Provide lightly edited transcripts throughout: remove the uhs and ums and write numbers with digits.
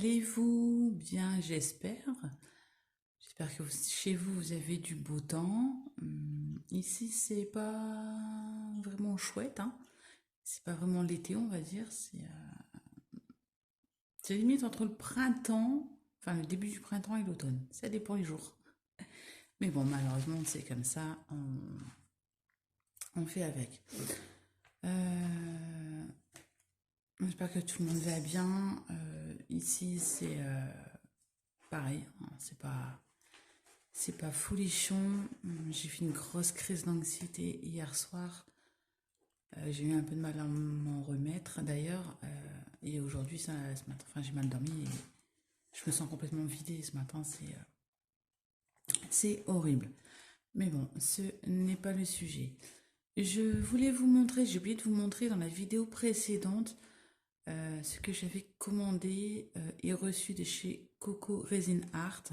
allez-vous bien, j'espère. J'espère que chez vous, vous avez du beau temps. Ici, c'est pas vraiment chouette, hein. C'est pas vraiment l'été, on va dire. C'est limite entre le printemps, enfin le début du printemps et l'automne. Ça dépend les jours. Mais bon, malheureusement, c'est comme ça. On fait avec. Euh, J'espère que tout le monde va bien. Ici, c'est pareil, hein. C'est pas folichon. J'ai fait une grosse crise d'anxiété hier soir. J'ai eu un peu de mal à m'en remettre d'ailleurs. Et aujourd'hui, ce matin, enfin, j'ai mal dormi et je me sens complètement vidée ce matin. C'est horrible. Mais bon, ce n'est pas le sujet. Je voulais vous montrer, j'ai oublié de vous montrer dans la vidéo précédente ce que j'avais commandé et reçu de chez Coco Resin Art.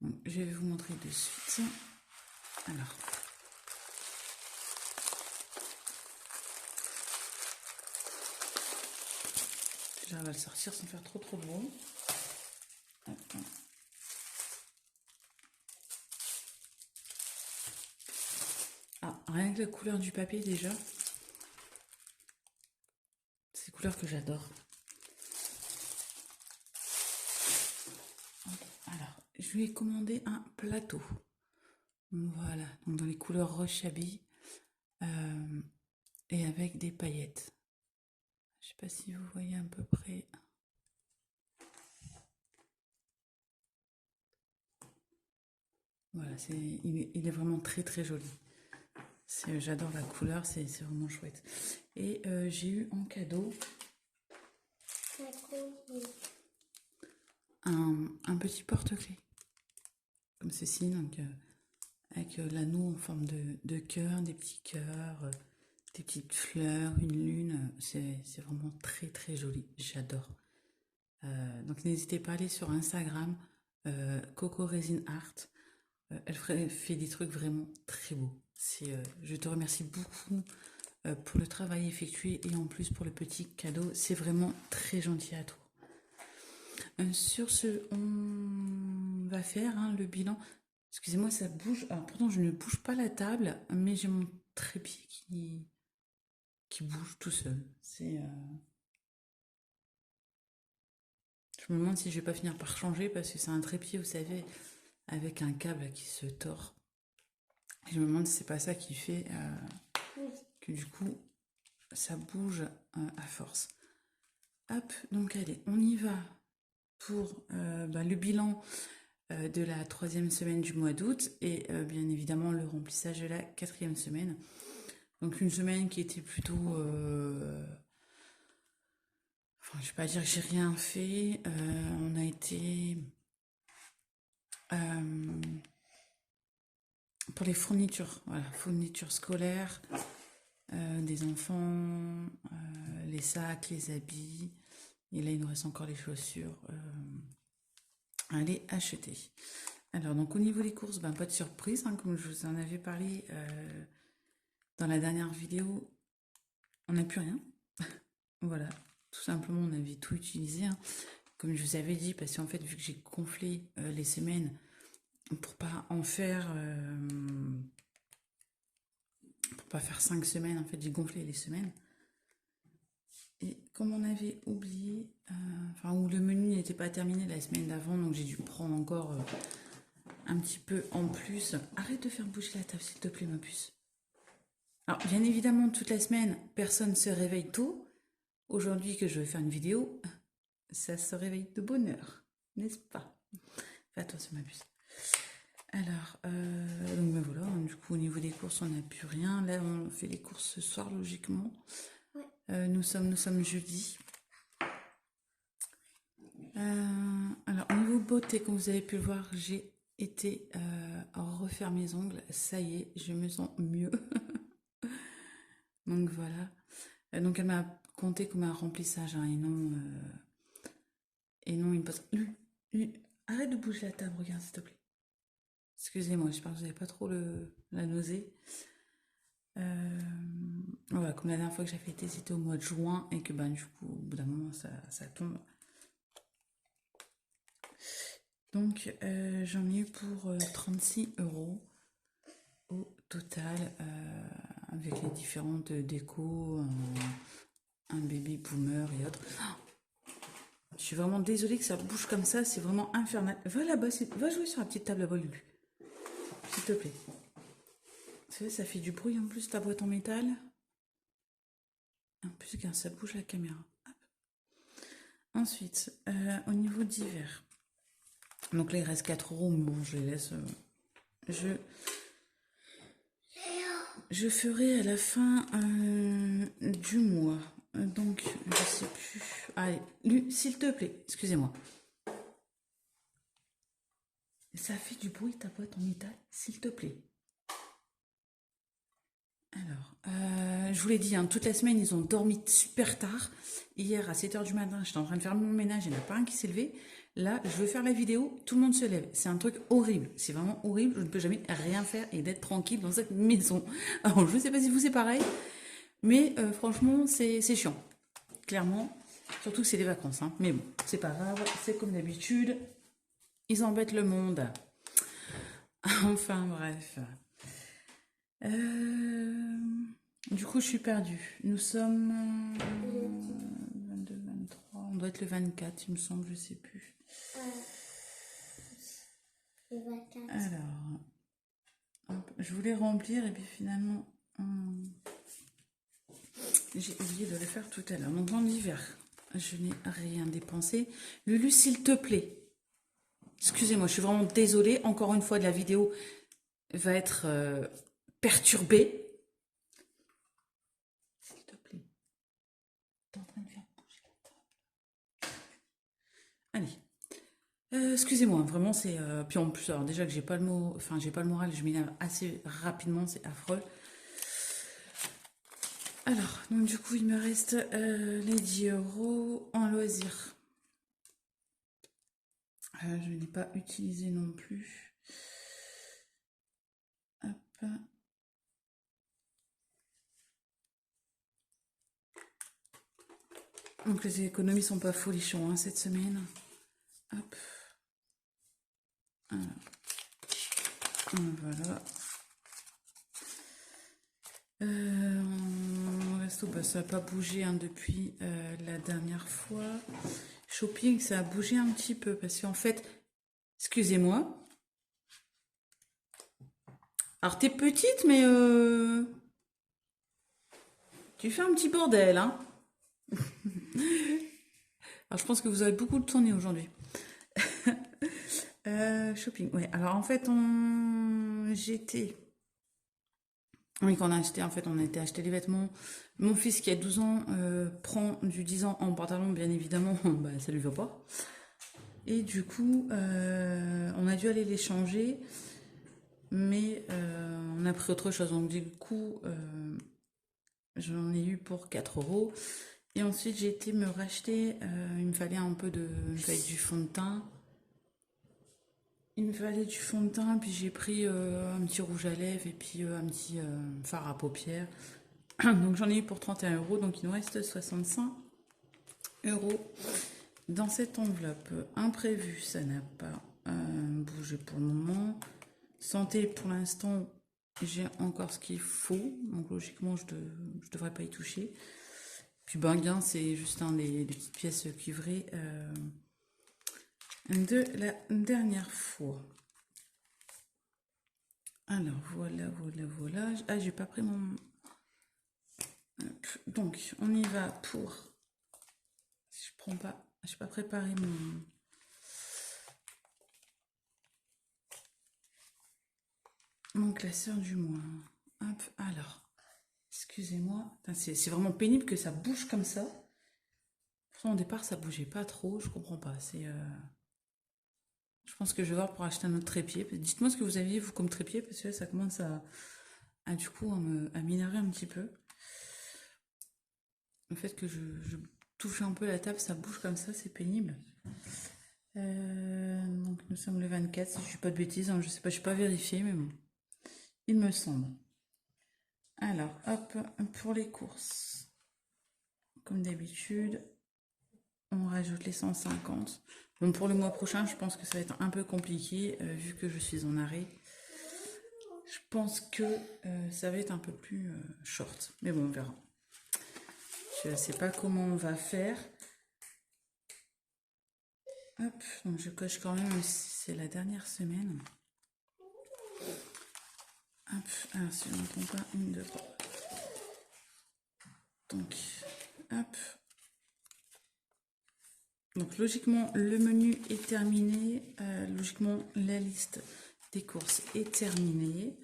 Donc, je vais vous montrer de suite. Alors, j'arrive à le sortir sans faire trop de bruit. Ah, rien que la couleur du papier déjà. C'est une couleur que j'adore. Alors, je lui ai commandé un plateau. Voilà, donc dans les couleurs Rochabi et avec des paillettes. Je sais pas si vous voyez à peu près. Voilà, il est vraiment très très joli. J'adore la couleur, c'est vraiment chouette. Et j'ai eu en cadeau un petit porte-clés. Comme ceci, donc avec l'anneau en forme de cœur, des petits cœurs, des petites fleurs, une lune. C'est vraiment très très joli. J'adore. Donc n'hésitez pas à aller sur Instagram, Coco Resin Art. Elle fait des trucs vraiment très beaux. Je te remercie beaucoup pour le travail effectué et en plus pour le petit cadeau. C'est vraiment très gentil à toi. Sur ce, on va faire le bilan. Excusez-moi, ça bouge. Alors, pourtant, je ne bouge pas la table, mais j'ai mon trépied qui bouge tout seul. Je me demande si je vais pas finir par changer parce que c'est un trépied, vous savez, avec un câble qui se tord. Et je me demande si c'est pas ça qui fait que du coup, ça bouge à force. Hop, donc allez, on y va pour le bilan de la 3e semaine du mois d'août et bien évidemment le remplissage de la 4e semaine. Donc une semaine qui était plutôt... Enfin, je vais pas dire que j'ai rien fait. On a été... pour les fournitures, voilà, fournitures scolaires, des enfants, les sacs, les habits. Et là, il nous reste encore les chaussures à aller acheter. Alors, donc au niveau des courses, pas de surprise, hein, comme je vous en avais parlé dans la dernière vidéo, on n'a plus rien. Voilà, tout simplement, on avait tout utilisé, hein, comme je vous avais dit, parce qu'en fait, vu que j'ai gonflé les semaines pour pas en faire... pour pas faire 5 semaines, en fait, j'ai gonflé les semaines. Et comme on avait oublié, où le menu n'était pas terminé la semaine d'avant, donc j'ai dû prendre encore un petit peu en plus. Arrête de faire bouger la table, s'il te plaît, ma puce. Alors, bien évidemment, toute la semaine, personne se réveille tôt. Aujourd'hui que je vais faire une vidéo, ça se réveille de bonne heure, n'est-ce pas? Fais attention, ma puce. Alors, donc voilà, du coup, au niveau des courses, on n'a plus rien. Là, on fait les courses ce soir, logiquement. Nous sommes jeudi. Alors, au niveau beauté, comme vous avez pu le voir, j'ai été refaire mes ongles. Ça y est, je me sens mieux. Donc voilà. Donc elle m'a compté comme un remplissage, hein, et non une pause. Arrête de bouger la table, regarde s'il te plaît. Excusez-moi, j'espère que vous n'avez pas trop la nausée. Voilà, comme la dernière fois que j'avais été, c'était au mois de juin et que du coup, au bout d'un moment, ça tombe. Donc, j'en ai eu pour 36 € au total, avec les différentes décos, un baby boomer et autres. Je suis vraiment désolée que ça bouge comme ça, c'est vraiment infernal. Va là-bas, va jouer sur la petite table là-bas, Lulu. S'il te plaît. Vous savez, ça fait du bruit en plus, ta boîte en métal. En plus, regarde, ça bouge la caméra. Hop. Ensuite, au niveau d'hiver. Donc là, il reste 4 €, mais bon, je les laisse. Je ferai à la fin du mois. Donc, je sais plus. Allez, s'il te plaît, excusez-moi. Ça fait du bruit ta boîte en métal, s'il te plaît. Alors, je vous l'ai dit, hein, toute la semaine, ils ont dormi super tard. Hier, à 7 h du matin, j'étais en train de faire mon ménage, il n'y en a pas un qui s'est levé. Là, je veux faire la vidéo, tout le monde se lève. C'est un truc horrible. C'est vraiment horrible. Je ne peux jamais rien faire et d'être tranquille dans cette maison. Alors, je ne sais pas si vous c'est pareil, mais franchement, c'est chiant. Clairement. Surtout que c'est les vacances. Hein. Mais bon, c'est pas grave. C'est comme d'habitude. Ils embêtent le monde. Enfin, bref. Du coup, je suis perdue. Nous sommes 22, 23. On doit être le 24, il me semble, je sais plus. Le 24. Alors, hop, je voulais remplir et puis finalement, j'ai oublié de le faire tout à l'heure. Donc, en hiver, je n'ai rien dépensé. Lulu, s'il te plaît. Excusez-moi, je suis vraiment désolée. Encore une fois, la vidéo va être perturbée. S'il te plaît. T'es en train de faire bouger la table. Allez. Excusez-moi, vraiment, c'est. Puis en plus, alors déjà que j'ai pas le mot. Enfin, j'ai pas le moral, je m'énerve assez rapidement, c'est affreux. Alors, donc du coup, il me reste les 10 € en loisirs. Je n'ai pas utilisé non plus. Hop. Donc les économies sont pas folichons hein, cette semaine. Hop. Alors. Voilà. Resto, bah, ça n'a pas bougé hein, depuis la dernière fois. Shopping, ça a bougé un petit peu parce qu'en fait, excusez-moi. Alors t'es petite, mais tu fais un petit bordel, hein. Alors je pense que vous avez beaucoup de tournées aujourd'hui. Shopping, ouais. Alors en fait, j'étais. Oui, quand on a acheté, en fait, on a été acheter les vêtements. Mon fils qui a 12 ans prend du 10 ans en pantalon, bien évidemment, bah, ça lui va pas. Et du coup, on a dû aller les changer, mais on a pris autre chose. Donc du coup, j'en ai eu pour 4 €. Et ensuite, j'ai été me racheter, il me fallait il me fallait du fond de teint. Il me fallait du fond de teint, puis j'ai pris un petit rouge à lèvres et puis un petit fard à paupières. Donc j'en ai eu pour 31 €, donc il nous reste 65 € dans cette enveloppe. Imprévu, ça n'a pas bougé pour le moment. Santé, pour l'instant, j'ai encore ce qu'il faut, donc logiquement je devrais pas y toucher. Puis gain, c'est juste des petites pièces cuivrées de la dernière fois. Alors voilà. Ah, j'ai pas pris mon. Donc, on y va pour. Je prends pas. J'ai pas préparé mon classeur du mois. Hop, alors. Excusez-moi. C'est vraiment pénible que ça bouge comme ça. Pourtant, au départ, ça bougeait pas trop. Je comprends pas. Je pense que je vais voir pour acheter un autre trépied. Dites-moi ce que vous aviez, vous, comme trépied, parce que là, ça commence du coup, à m'énerver un petit peu. Le fait que je touche un peu la table, ça bouge comme ça, c'est pénible. Donc nous sommes le 24, si je ne suis pas de bêtises, hein, je sais pas, je n'ai pas vérifié, mais bon, il me semble. Alors, hop, pour les courses, comme d'habitude, on rajoute les 150. Donc pour le mois prochain, je pense que ça va être un peu compliqué vu que je suis en arrêt. Je pense que ça va être un peu plus short. Mais bon, on verra. Je ne sais pas comment on va faire. Hop, donc je coche quand même si c'est la dernière semaine. Hop, alors si je ne me trompe pas, 1, 2, 3. Donc, hop. Donc logiquement, le menu est terminé. Logiquement, la liste des courses est terminée.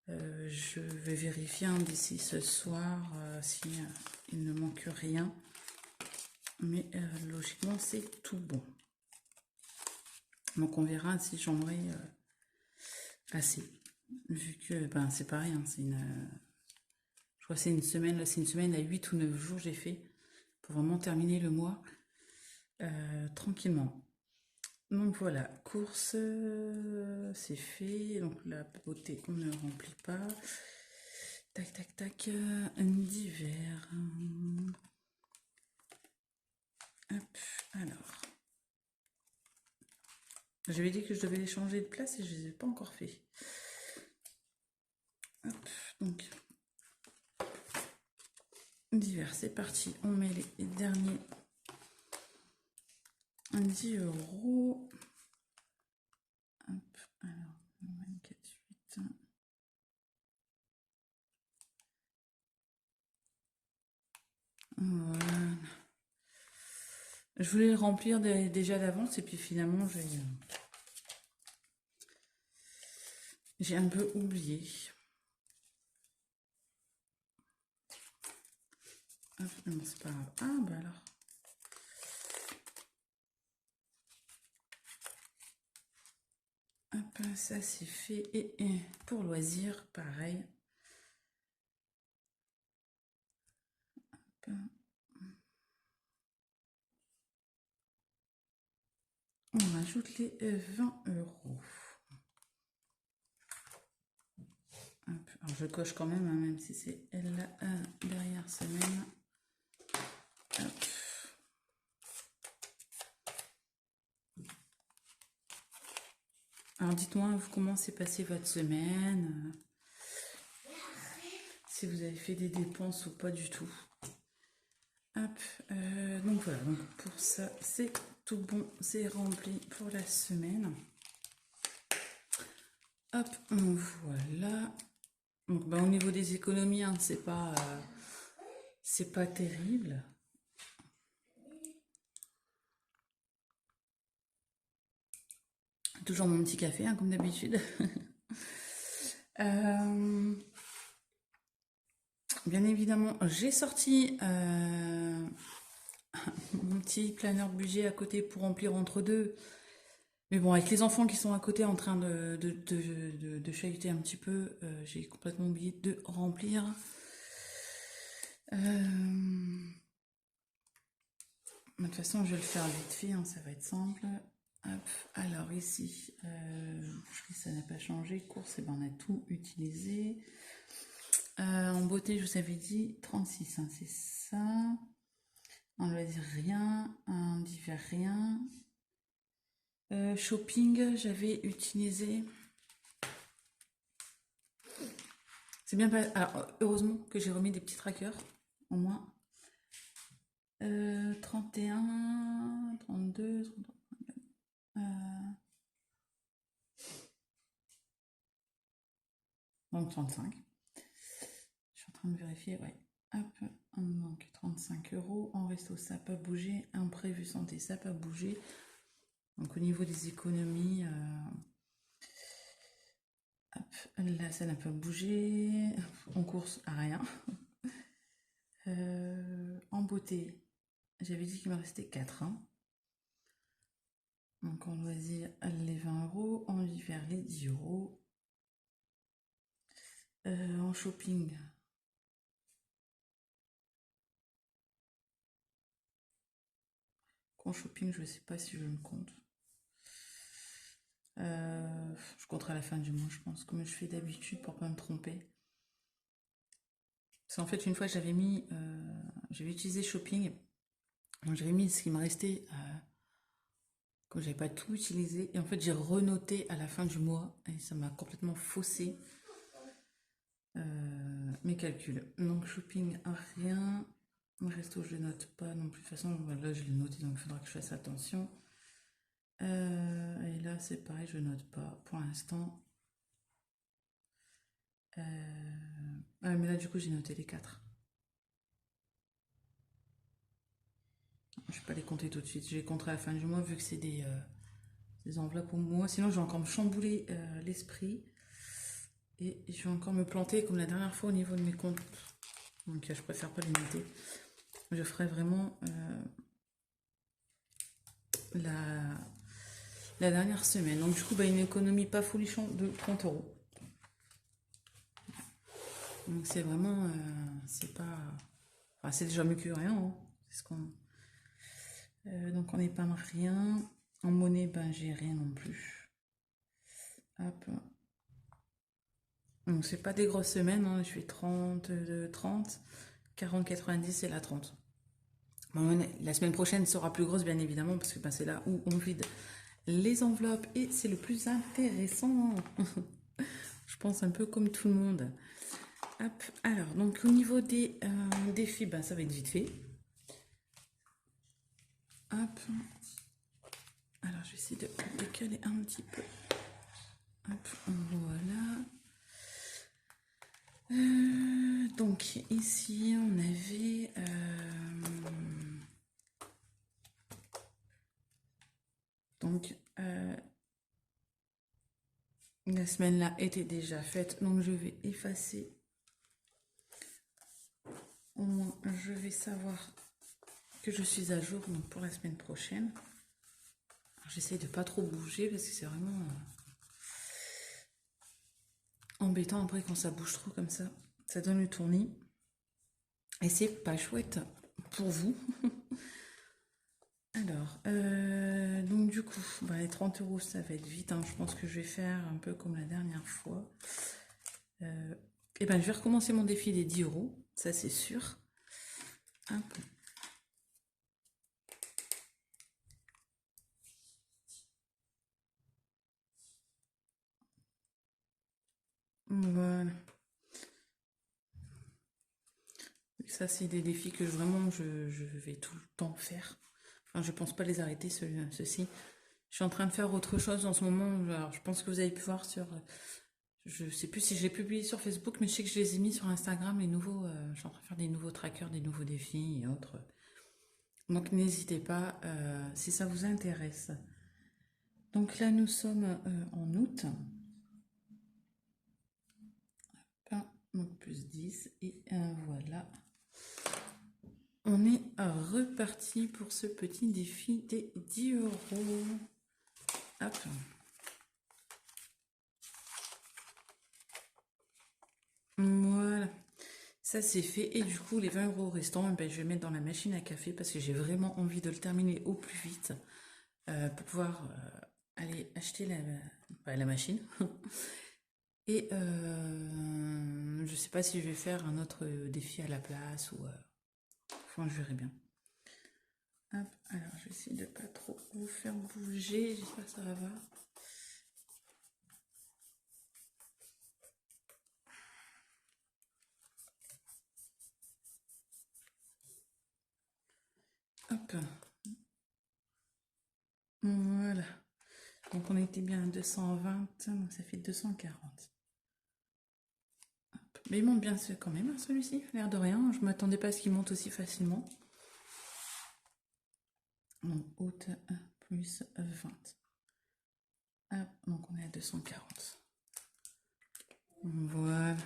Je vais vérifier d'ici ce soir si il ne manque rien. Mais logiquement, c'est tout bon. Donc on verra si j'en aurai assez. Vu que c'est pareil, hein, c'est une... je crois que c'est une semaine, là c'est une semaine à 8 ou 9 jours j'ai fait pour vraiment terminer le mois tranquillement. Donc voilà, course, c'est fait. Donc la beauté, on ne remplit pas. Tac, tac, tac, d'hiver. Hop, alors. J'avais dit que je devais les changer de place et je ne les ai pas encore fait. Hop, donc. D'hiver, c'est parti. On met les derniers 10 euros. Hop, alors, 24,8. Voilà. Je voulais le remplir déjà d'avance et puis finalement j'ai un peu oublié. Hop, non, c'est pas grave. Ah bah alors. Hop, ça c'est fait. Et pour loisir, pareil. Hop. On rajoute les 20 euros. Hop. Alors je coche quand même, hein, même si c'est la dernière semaine. Hop. Alors dites-moi, vous, comment s'est passée votre semaine? Si vous avez fait des dépenses ou pas du tout. Hop, donc voilà, donc pour ça, c'est tout bon, c'est rempli pour la semaine. Hop, voilà. Donc, au niveau des économies, hein, c'est pas terrible. Toujours mon petit café, hein, comme d'habitude. Bien évidemment, j'ai sorti mon petit planeur budget à côté pour remplir entre deux. Mais bon, avec les enfants qui sont à côté en train de chahuter un petit peu, j'ai complètement oublié de remplir. De toute façon, je vais le faire vite fait, hein, ça va être simple. Hop, alors ici, ça n'a pas changé. Course, on a tout utilisé. En beauté, je vous avais dit 36, hein, c'est ça. En loisir, rien. En divers, rien. Shopping, j'avais utilisé. C'est bien pas. Alors, heureusement que j'ai remis des petits trackers, au moins. 31, 32, 33. Donc 35. Je suis en train de vérifier, ouais. Hop, donc 35 euros. En resto, ça n'a pas bougé. Imprévu santé, ça n'a pas bougé. Donc au niveau des économies, hop, là, ça n'a pas bougé. En course, rien. En beauté, j'avais dit qu'il me restait 4. Hein. Donc en loisir, les 20 euros. En hiver, les 10 euros. En shopping, je ne sais pas si je le compte. Je compterai à la fin du mois, je pense, comme je fais d'habitude pour pas me tromper. Parce qu'en fait, une fois, j'avais utilisé shopping, donc j'avais mis ce qui me restait Comme j'avais pas tout utilisé. Et en fait, j'ai renoté à la fin du mois et ça m'a complètement faussé mes calculs. Donc, shopping, rien. Resto, je note pas non plus. De toute façon, là, je l'ai noté, donc il faudra que je fasse attention. Et là, c'est pareil, je note pas pour l'instant. Mais là, du coup, j'ai noté les 4. Je vais pas les compter tout de suite. Je vais les compter à la fin du mois vu que c'est des enveloppes au mois. Sinon, je vais encore me chambouler l'esprit. Et je vais encore me planter comme la dernière fois au niveau de mes comptes. Donc, je préfère pas les noter. Je ferai vraiment la dernière semaine. Donc, du coup, une économie pas folichon de 30 euros. Donc, c'est vraiment. C'est pas. Enfin, c'est déjà mieux que rien. Hein. C'est ce qu'on. Donc, on n'épargne rien. En monnaie, j'ai rien non plus. Hop. Donc, c'est pas des grosses semaines. Hein. Je fais 30, 30, 40, 90 et la 30. Bon, la semaine prochaine sera plus grosse, bien évidemment, parce que c'est là où on vide les enveloppes et c'est le plus intéressant. Je pense un peu comme tout le monde. Hop. Alors, donc au niveau des défis, ça va être vite fait. Hop. Alors, je vais essayer de décaler un petit peu. Hop, voilà. Donc, ici, on avait... donc, la semaine là était déjà faite, donc je vais effacer. Au moins, je vais savoir que je suis à jour donc pour la semaine prochaine. J'essaie de pas trop bouger parce que c'est vraiment embêtant après quand ça bouge trop comme ça. Ça donne le tournis. Et c'est pas chouette pour vous. Alors, donc du coup, les 30 euros, ça va être vite. Hein. Je pense que je vais faire un peu comme la dernière fois. Et je vais recommencer mon défi des 10 euros. Ça, c'est sûr. Hop. Voilà. Ça, c'est des défis que vraiment je vais tout le temps faire. Enfin, je pense pas les arrêter, ceux-ci. Je suis en train de faire autre chose en ce moment. Alors, je pense que vous avez pu voir sur... Je sais plus si je l'ai publié sur Facebook, mais je sais que je les ai mis sur Instagram, les nouveaux... je suis en train de faire des nouveaux trackers, des nouveaux défis et autres. Donc, n'hésitez pas si ça vous intéresse. Donc là, nous sommes en août. Donc plus 10. Et voilà. On est reparti pour ce petit défi des 10 euros. Hop. Voilà. Ça c'est fait. Et du coup, les 20 euros restants, je vais mettre dans la machine à café parce que j'ai vraiment envie de le terminer au plus vite pour pouvoir aller acheter la machine. Et je sais pas si je vais faire un autre défi à la place ou... enfin, je verrai bien. Hop, alors je vais essayer de pas trop vous faire bouger, j'espère que ça va. Hop. Voilà. Donc on était bien à 220, donc ça fait 240. Hop. Mais il monte bien quand même, hein, celui-ci, l'air de rien. Je m'attendais pas à ce qu'il monte aussi facilement. Donc août 1 plus 20. Hop, donc on est à 240. Voilà.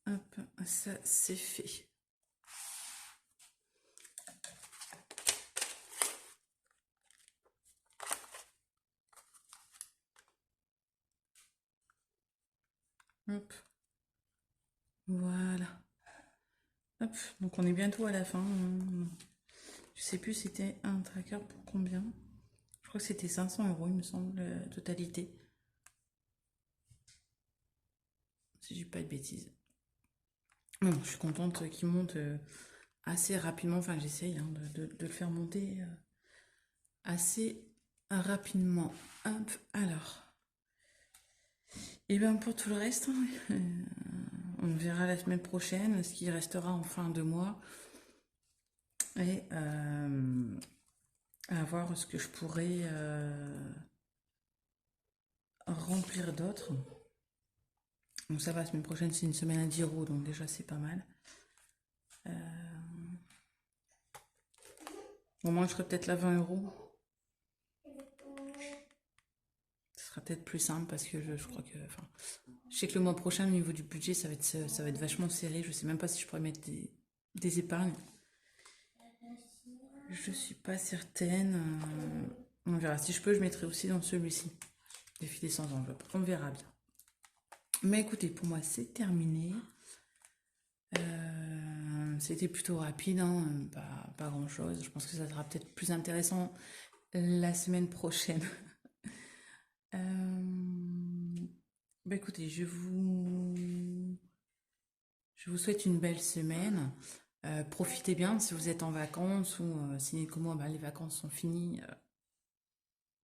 Hop, ça c'est fait. Hop. Voilà. Hop, donc on est bientôt à la fin. Je sais plus c'était un tracker pour combien. Je crois que c'était 500 euros, il me semble, la totalité. Si je dis pas de bêtises. Non, je suis contente qu'il monte assez rapidement. Enfin, j'essaye de le faire monter assez rapidement. Hop, alors. Et bien pour tout le reste, hein, on verra la semaine prochaine ce qui restera en fin de mois. Et à voir ce que je pourrais remplir d'autres. Donc ça va, la semaine prochaine c'est une semaine à 10 euros, donc déjà c'est pas mal. Au moins je ferai peut-être la 20 euros. Ce sera peut-être plus simple parce que je crois que... Enfin, je sais que le mois prochain, au niveau du budget, ça va être vachement serré. Je sais même pas si je pourrais mettre des épargnes. Je suis pas certaine. On verra. Si je peux, je mettrai aussi dans celui-ci. Des filets sans enveloppe. On verra bien. Mais écoutez, pour moi, c'est terminé. C'était plutôt rapide, hein, pas grand-chose. Je pense que ça sera peut-être plus intéressant la semaine prochaine. Bah écoutez, je vous souhaite une belle semaine. Profitez bien si vous êtes en vacances ou si comme moi, bah, les vacances sont finies.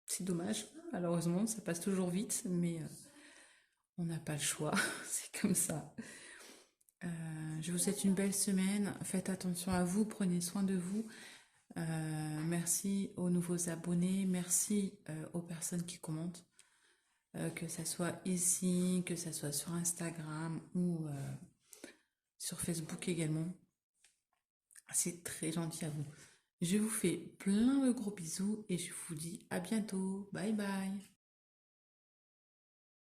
C'est dommage, malheureusement, ça passe toujours vite, mais on n'a pas le choix, c'est comme ça. Je vous souhaite une belle semaine. Faites attention à vous, prenez soin de vous. Merci aux nouveaux abonnés, merci aux personnes qui commentent, que ça soit ici, que ça soit sur Instagram ou sur Facebook également. C'est très gentil à vous. Je vous fais plein de gros bisous et je vous dis à bientôt. Bye bye.